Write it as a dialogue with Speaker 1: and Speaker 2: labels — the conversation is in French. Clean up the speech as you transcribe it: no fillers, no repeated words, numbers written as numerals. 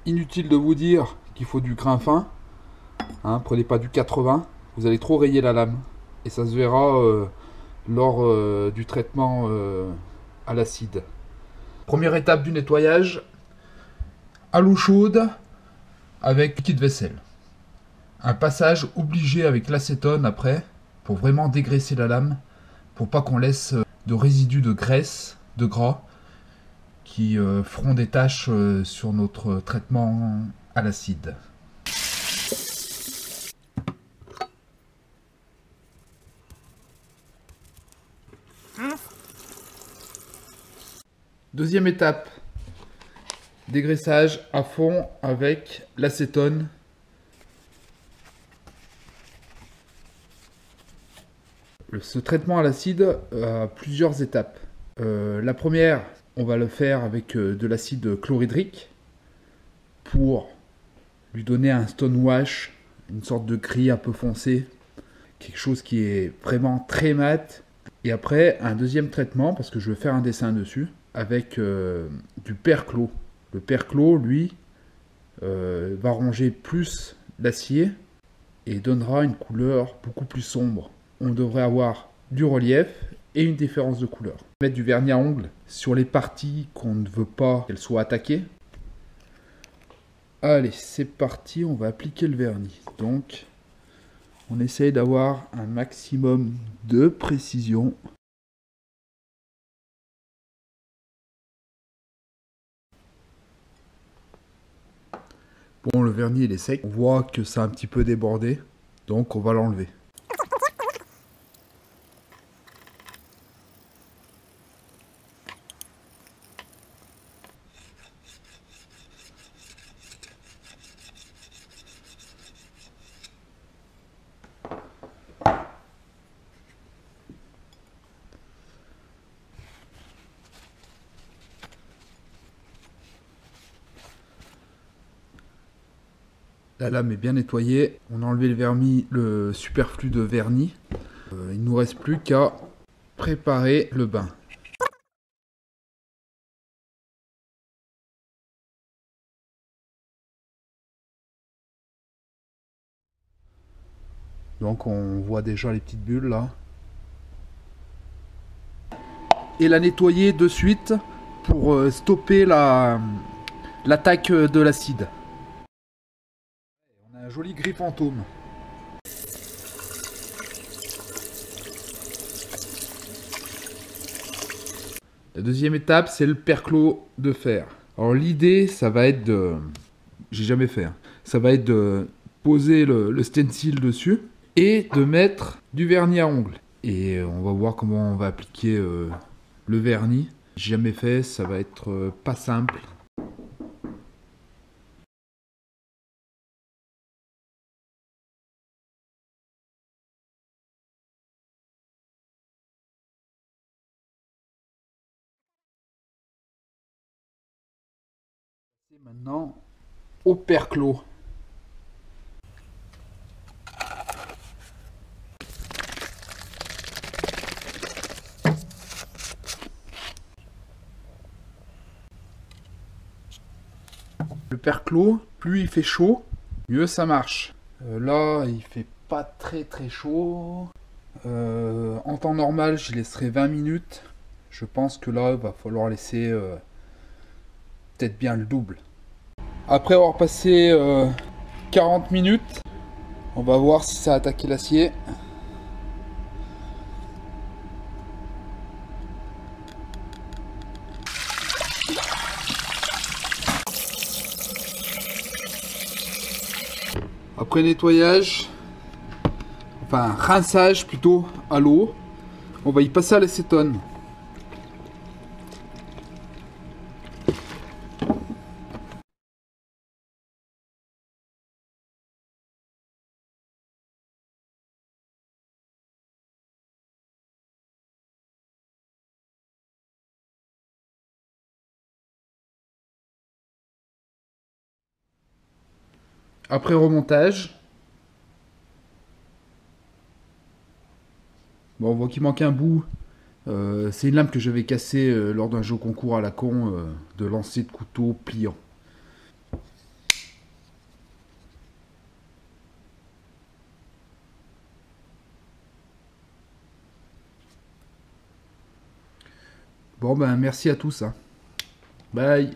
Speaker 1: Inutile de vous dire qu'il faut du grain fin. Hein, prenez pas du 80, vous allez trop rayer la lame. Et ça se verra lors du traitement à l'acide. Première étape du nettoyage, à l'eau chaude avec liquide vaisselle. Un passage obligé avec l'acétone après, pour vraiment dégraisser la lame, pour pas qu'on laisse de résidus de graisse, de gras, qui feront des taches sur notre traitement à l'acide. Deuxième étape, dégraissage à fond avec l'acétone. Ce traitement à l'acide a plusieurs étapes. La première, on va le faire avec de l'acide chlorhydrique pour lui donner un stone wash, une sorte de gris un peu foncé, quelque chose qui est vraiment très mat. Et après, un deuxième traitement, parce que je vais faire un dessin dessus, avec du perclos. Le perclos, lui, va ronger plus l'acier et donnera une couleur beaucoup plus sombre. On devrait avoir du relief et une différence de couleur. Mettre du vernis à ongles sur les parties qu'on ne veut pas qu'elles soient attaquées. Allez, c'est parti, on va appliquer le vernis. Donc, on essaye d'avoir un maximum de précision. Bon, le vernis il est sec. On voit que ça a un petit peu débordé, donc on va l'enlever. La lame est bien nettoyée. On a enlevé le superflu de vernis. Il ne nous reste plus qu'à préparer le bain. Donc on voit déjà les petites bulles là. Et la nettoyer de suite pour stopper l'attaque de l'acide. On a un joli gris fantôme. La deuxième étape, c'est le perclos de fer. Alors l'idée, ça va être de... J'ai jamais fait. Hein. Ça va être de poser le stencil dessus et de mettre du vernis à ongles. Et on va voir comment on va appliquer le vernis. J'ai jamais fait, ça va être pas simple. Maintenant, au perclos. Le perclos, plus il fait chaud, mieux ça marche. Là, il fait pas très chaud. En temps normal, je laisserai 20 minutes. Je pense que là, il va falloir laisser peut-être bien le double. Après avoir passé 40 minutes, on va voir si ça a attaqué l'acier. Après nettoyage, enfin rinçage plutôt à l'eau, on va y passer à l'acétone. Après remontage, bon, on voit qu'il manque un bout. C'est une lame que j'avais cassée lors d'un jeu concours à la con de lancer de couteau pliant. Bon ben merci à tous, hein. Bye.